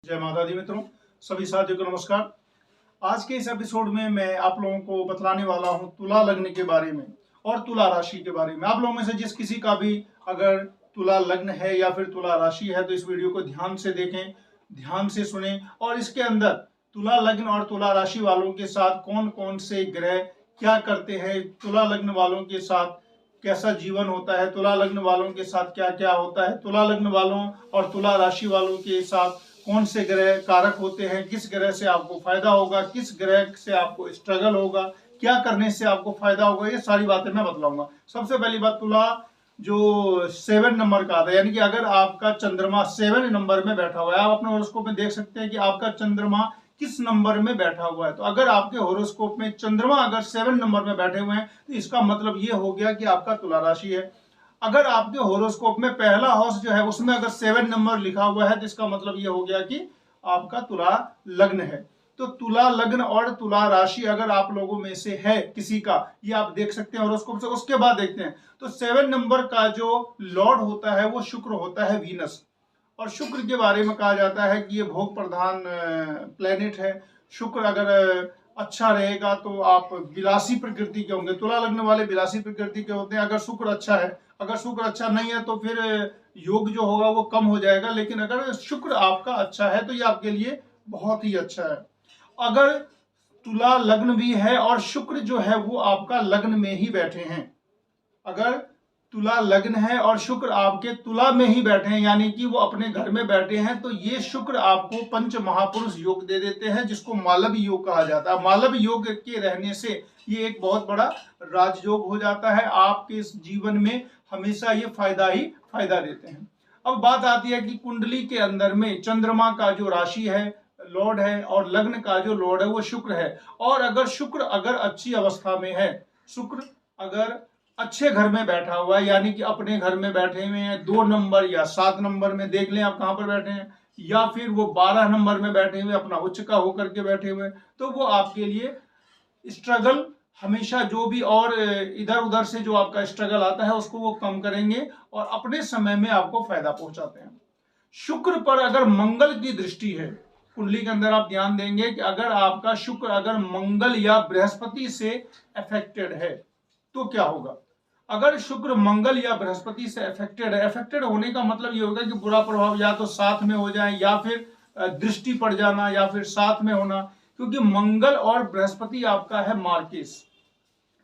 जय माता दी मित्रों, सभी साथियों को नमस्कार। आज के इस एपिसोड में मैं आप लोगों को बतलाने वाला हूं तुला लग्न के बारे में और तुला राशि के बारे में। आप लोगों में से जिस किसी का भी अगर तुला लग्न है या फिर तुला राशि है तो इस वीडियो को ध्यान से देखें, ध्यान से सुने और इसके अंदर तुला लग्न और तुला राशि वालों के साथ कौन कौन से ग्रह क्या करते हैं, तुला लग्न वालों के साथ कैसा जीवन होता है, तुला लग्न वालों के साथ क्या क्या होता है, तुला लग्न वालों और तुला राशि वालों के साथ कौन से ग्रह कारक होते हैं, किस ग्रह से आपको फायदा होगा, किस ग्रह से आपको स्ट्रगल होगा, क्या करने से आपको फायदा होगा, ये सारी बातें मैं बतलाऊंगा। सबसे पहली बात, तुला जो 7 नंबर का आता है, यानी कि अगर आपका चंद्रमा 7 नंबर में बैठा हुआ है, आप अपने हॉरोस्कोप में देख सकते हैं कि आपका चंद्रमा किस नंबर में बैठा हुआ है। तो अगर आपके हॉरोस्कोप में चंद्रमा अगर 7 नंबर में बैठे हुए हैं तो इसका मतलब ये हो गया कि आपका तुला राशि है। अगर आपके होरोस्कोप में पहला हाउस जो है उसमें अगर 7 नंबर लिखा हुआ है तो इसका मतलब ये हो गया कि आपका तुला लग्न है। तो तुला लग्न और तुला राशि अगर आप लोगों में से है किसी का, ये आप देख सकते हैं होरोस्कोप से। उसके बाद देखते हैं तो 7 नंबर का जो लॉर्ड होता है वो शुक्र होता है, वीनस। और शुक्र के बारे में कहा जाता है कि ये भोग प्रधान प्लेनेट है। शुक्र अगर अच्छा रहेगा तो आप विलासी प्रकृति के होंगे। तुला लग्न वाले विलासी प्रकृति के होते हैं अगर शुक्र अच्छा है। अगर शुक्र अच्छा नहीं है तो फिर योग जो होगा वो कम हो जाएगा, लेकिन अगर शुक्र आपका अच्छा है तो ये आपके लिए बहुत ही अच्छा है। अगर तुला लग्न भी है और शुक्र जो है वो आपका लग्न में ही बैठे हैं, अगर तुला लग्न है और शुक्र आपके तुला में ही बैठे हैं यानी कि वो अपने घर में बैठे हैं, तो ये शुक्र आपको पंच महापुरुष योग दे देते हैं, जिसको मालव योग कहा जाता है। मालव योग के रहने से ये एक बहुत बड़ा राजयोग हो जाता है। आपके इस जीवन में हमेशा ये फायदा ही फायदा देते हैं। अब बात आती है कि कुंडली के अंदर में चंद्रमा का जो राशि है लॉर्ड है और लग्न का जो लॉर्ड है वो शुक्र है। और अगर शुक्र अगर अच्छी अवस्था में है, शुक्र अगर अच्छे घर में बैठा हुआ है यानी कि अपने घर में बैठे हुए हैं 2 नंबर या 7 नंबर में, देख लें आप कहां पर बैठे हैं, या फिर वो 12 नंबर में बैठे हुए अपना उच्च का होकर के बैठे हुए, तो वो आपके लिए स्ट्रगल हमेशा जो भी और इधर उधर से जो आपका स्ट्रगल आता है उसको वो कम करेंगे और अपने समय में आपको फायदा पहुंचाते हैं। शुक्र पर अगर मंगल की दृष्टि है कुंडली के अंदर, आप ध्यान देंगे कि अगर आपका शुक्र अगर मंगल या बृहस्पति से अफेक्टेड है तो क्या होगा। अगर शुक्र मंगल या बृहस्पति से अफेक्टेड है, अफेक्टेड होने का मतलब ये होगा कि बुरा प्रभाव या तो साथ में हो जाए या फिर दृष्टि पड़ जाना या फिर साथ में होना, क्योंकि मंगल और बृहस्पति आपका है मार्केस।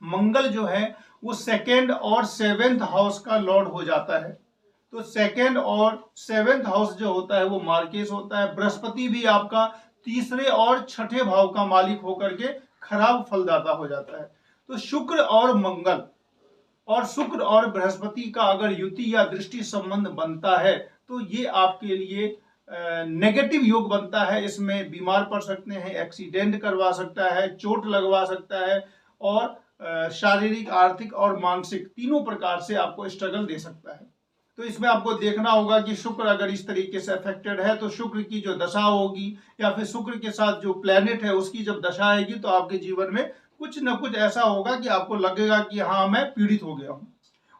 मंगल जो है वो 2nd और 7th हाउस का लॉर्ड हो जाता है। तो 2nd और 7th हाउस जो होता है वो मार्केस होता है। बृहस्पति भी आपका 3रे और 6ठे भाव का मालिक होकर के खराब फलदाता हो जाता है। तो शुक्र और मंगल और शुक्र और बृहस्पति का अगर युति या दृष्टि संबंध बनता है तो ये आपके लिए नेगेटिव योग बनता है। इसमें बीमार पड़ सकते हैं, एक्सीडेंट करवा सकता है, चोट लगवा सकता है और शारीरिक, आर्थिक और मानसिक तीनों प्रकार से आपको स्ट्रगल दे सकता है। तो इसमें आपको देखना होगा कि शुक्र अगर इस तरीके से अफेक्टेड है तो शुक्र की जो दशा होगी या फिर शुक्र के साथ जो प्लेनेट है उसकी जब दशा आएगी तो आपके जीवन में कुछ न कुछ ऐसा होगा कि आपको लगेगा कि हाँ मैं पीड़ित हो गया हूं।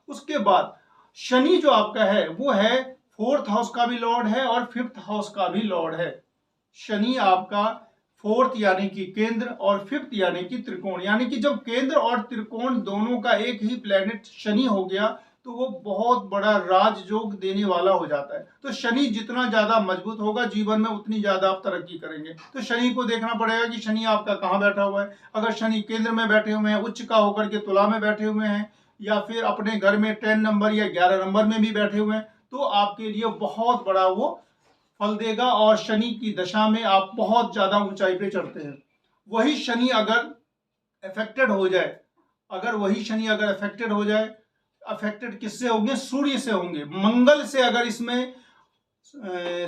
उसके बाद शनि जो आपका है वो है 4th हाउस का भी लॉर्ड है और 5th हाउस का भी लॉर्ड है। शनि आपका 4th यानी कि केंद्र और 5th यानी कि त्रिकोण, यानी कि जब केंद्र और त्रिकोण दोनों का एक ही प्लेनेट शनि हो गया तो वो बहुत बड़ा राजयोग देने वाला हो जाता है। तो शनि जितना ज्यादा मजबूत होगा जीवन में उतनी ज्यादा आप तरक्की करेंगे। तो शनि को देखना पड़ेगा कि शनि आपका कहाँ बैठा हुआ है। अगर शनि केंद्र में बैठे हुए हैं, उच्च का होकर के तुला में बैठे हुए हैं, या फिर अपने घर में 10 नंबर या 11 नंबर में भी बैठे हुए हैं तो आपके लिए बहुत बड़ा वो फल देगा और शनि की दशा में आप बहुत ज्यादा ऊंचाई पे चढ़ते हैं। वही शनि अगर अफेक्टेड हो जाए, अफेक्टेड किससे होंगे, सूर्य से होंगे। मंगल से अगर इसमें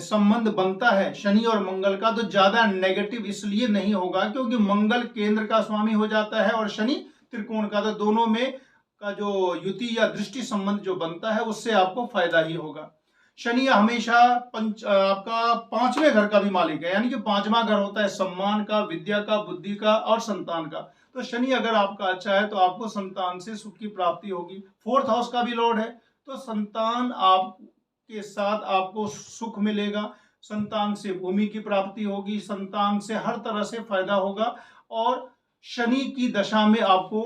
संबंध बनता है शनि और मंगल का तो ज्यादा नेगेटिव इसलिए नहीं होगा क्योंकि मंगल केंद्र का स्वामी हो जाता है और शनि त्रिकोण का, तो दोनों में का जो युति या दृष्टि संबंध जो बनता है उससे आपको फायदा ही होगा। शनि हमेशा आपका 5वें घर का भी मालिक है, यानी कि 5वां घर होता है सम्मान का, विद्या का, बुद्धि का और संतान का। तो शनि अगर आपका अच्छा है तो आपको संतान से सुख की प्राप्ति होगी। 4th हाउस का भी लॉर्ड है तो संतान आपके साथ आपको सुख मिलेगा, संतान से भूमि की प्राप्ति होगी, संतान से हर तरह से फायदा होगा, और शनि की दशा में आपको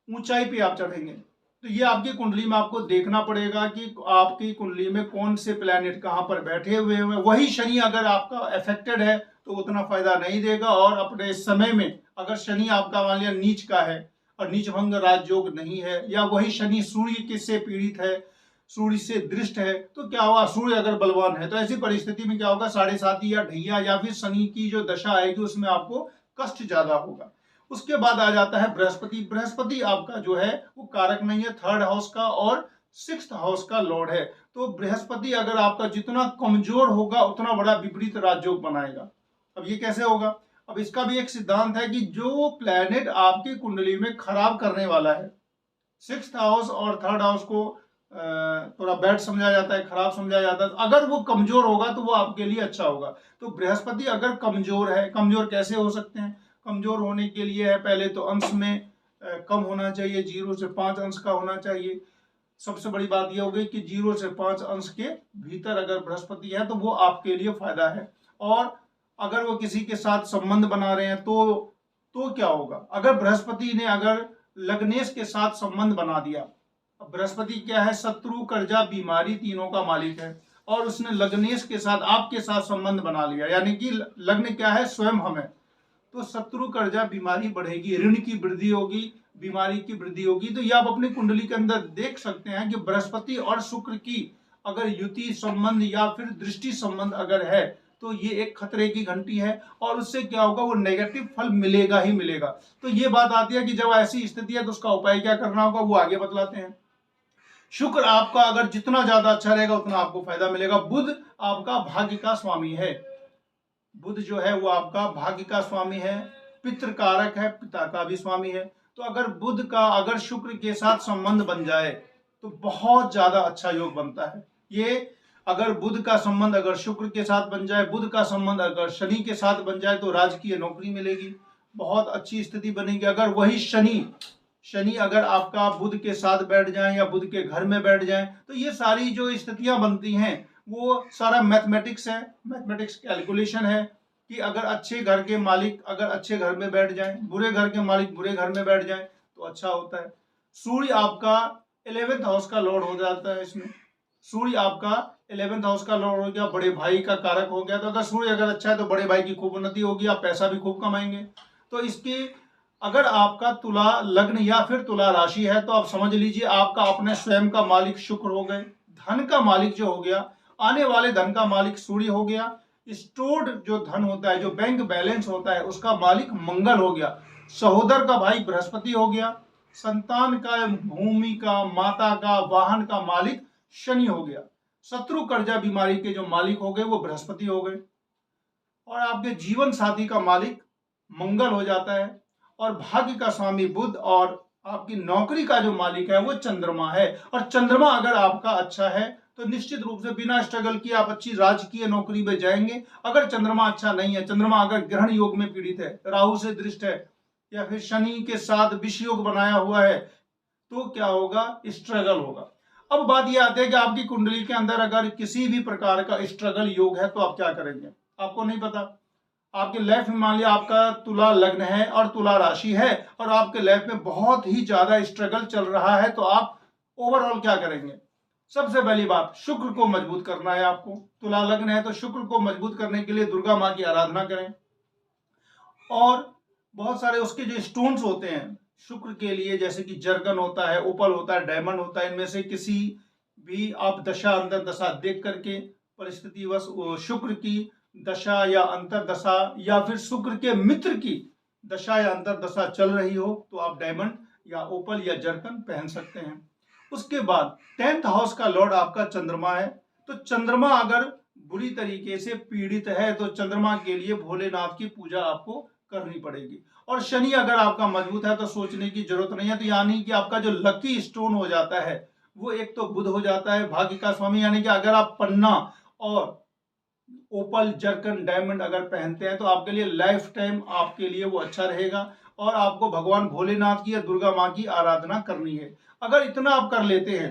ऊंचाई पे आप चढ़ेंगे। तो ये आपकी कुंडली में आपको देखना पड़ेगा कि आपकी कुंडली में कौन से प्लैनेट कहाँ पर बैठे हुए हैं। वही शनि अगर आपका अफेक्टेड है तो उतना फायदा नहीं देगा, और अपने समय में अगर शनि आपका मान लिया नीच का है और नीच भंग राजयोग नहीं है, या वही शनि सूर्य किससे पीड़ित है, सूर्य से दृष्ट है, तो क्या होगा, सूर्य अगर बलवान है तो ऐसी परिस्थिति में क्या होगा, 7.5 या ढैया या फिर शनि की जो दशा आएगी उसमें आपको कष्ट ज्यादा होगा। उसके बाद आ जाता है बृहस्पति। बृहस्पति आपका जो है वो कारक नहीं है, 3rd हाउस का और 6th हाउस का लॉर्ड है। तो बृहस्पति अगर आपका जितना कमजोर होगा उतना बड़ा विपरीत राजयोग बनाएगा। अब ये कैसे होगा, अब इसका भी एक सिद्धांत है कि जो प्लैनेट आपकी कुंडली में खराब करने वाला है, 6th हाउस और 3rd हाउस को थोड़ा बैड समझा जाता है, खराब समझा जाता है, अगर वो कमजोर होगा तो वो आपके लिए अच्छा होगा। तो बृहस्पति अगर कमजोर है, कमजोर कैसे हो सकते हैं, कमजोर होने के लिए है पहले तो अंश में कम होना चाहिए, 0 से 5 अंश का होना चाहिए। सबसे बड़ी बात यह हो गई कि 0 से 5 अंश के भीतर अगर बृहस्पति है तो वो आपके लिए फायदा है। और अगर वो किसी के साथ संबंध बना रहे हैं तो क्या होगा, अगर बृहस्पति ने अगर लग्नेश के साथ संबंध बना दिया, अब बृहस्पति क्या है, शत्रु कर्जा बीमारी तीनों का मालिक है, और उसने लग्नेश के साथ आपके साथ संबंध बना लिया, यानी कि लग्न क्या है, स्वयं हम है, तो शत्रु कर्जा बीमारी बढ़ेगी, ऋण की वृद्धि होगी, बीमारी की वृद्धि होगी। तो ये आप अपनी कुंडली के अंदर देख सकते हैं कि बृहस्पति और शुक्र की अगर युति संबंध या फिर दृष्टि संबंध अगर है तो ये एक खतरे की घंटी है, और उससे क्या होगा, वो नेगेटिव फल मिलेगा ही मिलेगा। तो ये बात आती है कि जब ऐसी स्थिति है तो उसका उपाय क्या करना होगा, वो आगे बतलाते हैं। शुक्र आपका अगर जितना ज्यादा अच्छा रहेगा उतना आपको फायदा मिलेगा। बुध आपका भाग्य का स्वामी है, बुध जो है वो आपका भाग्य का स्वामी है, पितृ कारक है, पिता का भी स्वामी है। तो अगर बुध का अगर शुक्र के साथ संबंध बन जाए तो बहुत ज्यादा अच्छा योग बनता है। ये अगर बुध का संबंध अगर शुक्र के साथ बन जाए, बुध का संबंध अगर शनि के साथ बन जाए तो राजकीय नौकरी मिलेगी, बहुत अच्छी स्थिति बनेगी। अगर वही शनि अगर आपका बुध के साथ बैठ जाए या बुध के घर में बैठ जाए तो ये सारी जो स्थितियां बनती हैं वो सारा मैथमेटिक्स है, मैथमेटिक्स कैलकुलेशन है कि अगर अच्छे घर के मालिक अगर अच्छे घर में बैठ जाएं, बुरे घर के मालिक बुरे घर में बैठ जाएं तो अच्छा होता है। सूर्य आपका 11th हाउस का लॉर्ड हो जाता है, इसमें सूर्य आपका 11th हाउस का लॉर्ड हो गया, बड़े भाई का कारक हो गया। तो अगर सूर्य अगर अच्छा है तो बड़े भाई की खूब उन्नति होगी, आप पैसा भी खूब कमाएंगे। तो इसके अगर आपका तुला लग्न या फिर तुला राशि है तो आप समझ लीजिए आपका अपने स्वयं का मालिक शुक्र हो गए, धन का मालिक जो हो गया, आने वाले धन का मालिक सूर्य हो गया, स्टोर्ड जो धन होता है, जो बैंक बैलेंस होता है, उसका मालिक मंगल हो गया, सहोदर का भाई बृहस्पति हो गया, संतान का, भूमि का, माता का, वाहन का मालिक शनि हो गया, शत्रु कर्जा बीमारी के जो मालिक हो गए वो बृहस्पति हो गए, और आपके जीवन साथी का मालिक मंगल हो जाता है, और भाग्य का स्वामी बुध, और आपकी नौकरी का जो मालिक है वो चंद्रमा है। और चंद्रमा अगर आपका अच्छा है तो निश्चित रूप से बिना स्ट्रगल किए आप अच्छी राजकीय नौकरी में जाएंगे। अगर चंद्रमा अच्छा नहीं है, चंद्रमा अगर ग्रहण योग में पीड़ित है, राहु से दृष्ट है, या फिर शनि के साथ विष योग बनाया हुआ है, तो क्या होगा, स्ट्रगल होगा। अब बात यह आती है कि आपकी कुंडली के अंदर अगर किसी भी प्रकार का स्ट्रगल योग है तो आप क्या करेंगे, आपको नहीं पता। आपके लाइफ में मान लिया आपका तुला लग्न है और तुला राशि है, और आपके लाइफ में बहुत ही ज्यादा स्ट्रगल चल रहा है, तो आप ओवरऑल क्या करेंगे। सबसे पहली बात, शुक्र को मजबूत करना है आपको। तुला लग्न है तो शुक्र को मजबूत करने के लिए दुर्गा माँ की आराधना करें, और बहुत सारे उसके जो स्टोन्स होते हैं शुक्र के लिए, जैसे कि जर्गन होता है, ओपल होता है, डायमंड होता है, इनमें से किसी भी आप दशा अंतर दशा देख करके परिस्थिति वश शुक्र की दशा या अंतर दशा या फिर शुक्र के मित्र की दशा या अंतर दशा चल रही हो तो आप डायमंड या ओपल या जर्कन पहन सकते हैं। उसके बाद 10th हाउस का लॉर्ड आपका चंद्रमा है, तो चंद्रमा अगर बुरी तरीके से पीड़ित है तो चंद्रमा के लिए भोलेनाथ की पूजा आपको करनी पड़ेगी। और शनि अगर आपका मजबूत है तो सोचने की जरूरत नहीं है, तो यानी कि आपका जो लकी स्टोन हो जाता है वो एक तो बुध हो जाता है, भाग्य का स्वामी, यानी कि अगर आप पन्ना और ओपल जर्कन डायमंड अगर पहनते हैं तो आपके लिए लाइफ टाइम आपके लिए वो अच्छा रहेगा, और आपको भगवान भोलेनाथ की या दुर्गा माँ की आराधना करनी है। अगर इतना आप कर लेते हैं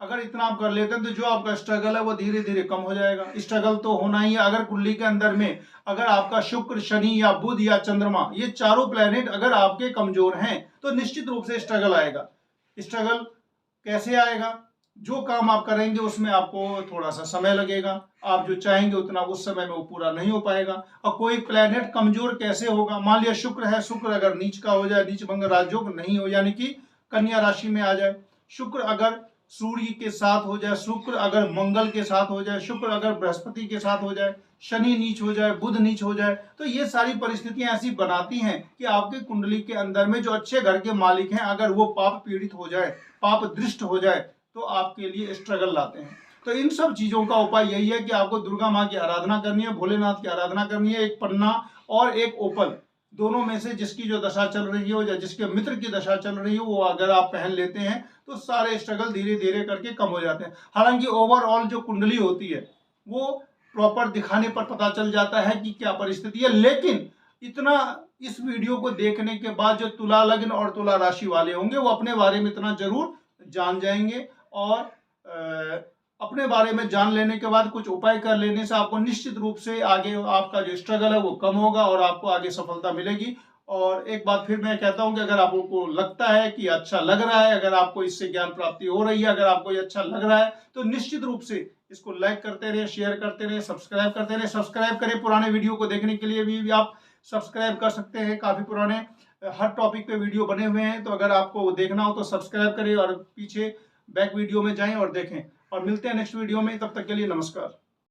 अगर इतना आप कर लेते हैं तो जो आपका स्ट्रगल है वो धीरे धीरे कम हो जाएगा। स्ट्रगल तो होना ही है। अगर कुंडली के अंदर में अगर आपका शुक्र, शनि या बुध या चंद्रमा, ये चारों प्लेनेट अगर आपके कमजोर हैं तो निश्चित रूप से स्ट्रगल आएगा। स्ट्रगल कैसे आएगा? जो काम आप करेंगे उसमें आपको थोड़ा सा समय लगेगा, आप जो चाहेंगे उतना उस समय में वो पूरा नहीं हो पाएगा। और कोई प्लेनेट कमजोर कैसे होगा? मान लिया शुक्र है, शुक्र अगर नीच का हो जाए, नीच भंग राजयोग नहीं हो, यानी कि कन्या राशि में आ जाए, शुक्र अगर सूर्य के साथ हो जाए, शुक्र अगर मंगल के साथ हो जाए, शुक्र अगर बृहस्पति के साथ हो जाए, शनि नीच हो जाए, बुध नीच हो जाए, तो ये सारी परिस्थितियां ऐसी बनाती हैं कि आपके कुंडली के अंदर में जो अच्छे घर के मालिक हैं अगर वो पाप पीड़ित हो जाए, पाप दृष्ट हो जाए, तो आपके लिए स्ट्रगल लाते हैं। तो इन सब चीजों का उपाय यही है कि आपको दुर्गा माँ की आराधना करनी है, भोलेनाथ की आराधना करनी है। एक पन्ना और एक ओपल, दोनों में से जिसकी जो दशा चल रही हो या जिसके मित्र की दशा चल रही हो, वो अगर आप पहन लेते हैं तो सारे स्ट्रगल धीरे धीरे करके कम हो जाते हैं। हालांकि ओवरऑल जो कुंडली होती है वो प्रॉपर दिखाने पर पता चल जाता है कि क्या परिस्थिति है, लेकिन इतना इस वीडियो को देखने के बाद जो तुला लग्न और तुला राशि वाले होंगे वो अपने बारे में इतना जरूर जान जाएंगे, और अपने बारे में जान लेने के बाद कुछ उपाय कर लेने से आपको निश्चित रूप से आगे आपका जो स्ट्रगल है वो कम होगा और आपको आगे सफलता मिलेगी। और एक बात फिर मैं कहता हूं कि अगर आपको लगता है कि अच्छा लग रहा है, अगर आपको इससे ज्ञान प्राप्ति हो रही है, अगर आपको ये अच्छा लग रहा है, तो निश्चित रूप से इसको लाइक करते रहे, शेयर करते रहे, सब्सक्राइब करते रहे। सब्सक्राइब करें, पुराने वीडियो को देखने के लिए भी आप सब्सक्राइब कर सकते हैं। काफी पुराने हर टॉपिक पे वीडियो बने हुए हैं, तो अगर आपको देखना हो तो सब्सक्राइब करें और पीछे बैक वीडियो में जाएं और देखें। और मिलते हैं नेक्स्ट वीडियो में, तब तक के लिए नमस्कार।